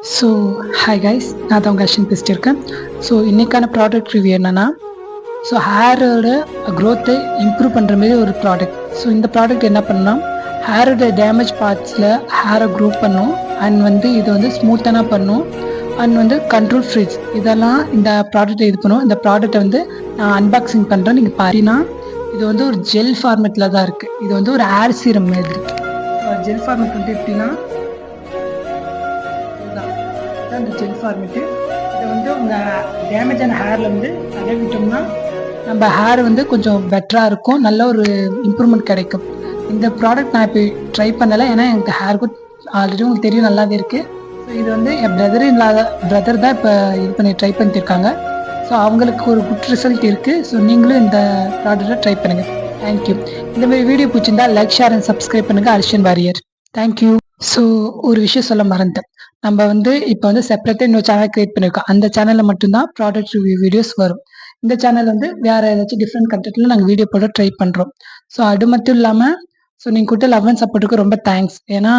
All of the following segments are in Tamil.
ஸோ ஹாய் கைஸ், நான் தான் உங்கள் அஸ்வின் பேசிட்டு இருக்கேன். ஸோ இன்றைக்கான ப்ராடக்ட் ரிவ்யூ என்னென்னா, ஸோ ஹேரோட க்ரோத்தை இம்ப்ரூவ் பண்ணுற மாரி ஒரு ப்ராடக்ட். ஸோ இந்த ப்ராடக்ட் என்ன பண்ணால் ஹேரோட டேமேஜ் பார்ட்ஸில் ஹேரை க்ரோ பண்ணும் அண்ட் இது ஸ்மூத்தனாக பண்ணும் அண்ட் கண்ட்ரோல் ஃப்ரீஸ் இதெல்லாம் இந்த ப்ராடக்ட்டை இது பண்ணும். இந்த ப்ராடக்ட்டை நான் அன்பாக்சிங் பண்ணுறேன். நீங்கள் பார்த்தீங்கன்னா இது ஒரு ஜெல் ஃபார்மேட்டில் தான் இருக்குது. இது ஒரு ஏர் சீரம் மாதிரி. ஜெல் ஃபார்மேட் எப்படின்னா அந்த ஜெல் ஃபார்மேட்டு இதை உங்கள் டேமேஜான ஹேரில் தடவிட்டோம்னா நம்ம ஹேர் கொஞ்சம் பெட்டராக இருக்கும், நல்ல ஒரு இம்ப்ரூவ்மெண்ட் கிடைக்கும். இந்த ப்ராடக்ட் நான் இப்போ ட்ரை பண்ணலை, ஏன்னா எனக்கு ஹேருக்கு ஆல்ரெடி உங்களுக்கு தெரியும் நல்லாவே இருக்குது. ஸோ இது என் பிரதர் தான் இப்போ இது பண்ணி ட்ரை பண்ணியிருக்காங்க. ஸோ அவங்களுக்கு ஒரு குட் ரிசல்ட் இருக்குது. ஸோ நீங்களும் இந்த ப்ராடக்டை ட்ரை பண்ணுங்கள். தேங்க்யூ. இந்த மாதிரி வீடியோ பிடிச்சிருந்தா லைக், ஷேர் அண்ட் சப்ஸ்கிரைப் பண்ணுங்கள். அர்ஷன் வாரியர். தேங்க்யூ. ஸோ ஒரு விஷயம் சொல்ல மறந்துட்டேன். நம்ம இப்போ செப்பரேட்டாக இன்னொரு சேனல் கிரியேட் பண்ணியிருக்கோம். அந்த சேனலில் மட்டும்தான் ப்ராடக்ட் ரிவ்யூ வீடியோஸ் வரும். இந்த சேனல் வேறு ஏதாச்சும் டிஃப்ரெண்ட் கண்டென்ட்டில் நாங்கள் வீடியோ போட ட்ரை பண்ணுறோம். ஸோ அது மட்டும் இல்லாமல் நீங்கள் கொடுத்த லவ் அண்ட் சப்போர்ட்டுக்கு ரொம்ப தேங்க்ஸ். ஏன்னா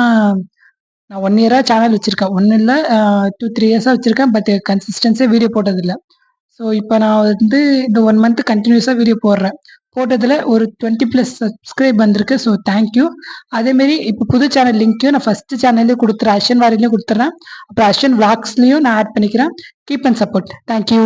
நான் 1 இயராக சேனல் வச்சுருக்கேன். 1 இல்லை 2-3 இயர்ஸாக வச்சுருக்கேன். பட் கன்சிஸ்டன்ஸியாக வீடியோ போட்டதில்லை. ஸோ இப்போ நான் இந்த 1 மந்த் கண்டினியூஸாக வீடியோ போட்டதில் ஒரு 20+ சப்ஸ்கிரைப் வந்திருக்கு. So thank you. அதேமாரி இப்போ புது சேனல் லிங்க்கையும் நான் ஃபஸ்ட்டு சேனல்லையும் கொடுத்துறேன், அஸ்வின் வாரிலையும் கொடுத்துட்றேன். அப்புறம் அஸ்வின் விளாக்ஸ்லையும் நான் ஆட் பண்ணிக்கிறேன். Keep and support. தேங்க்யூ.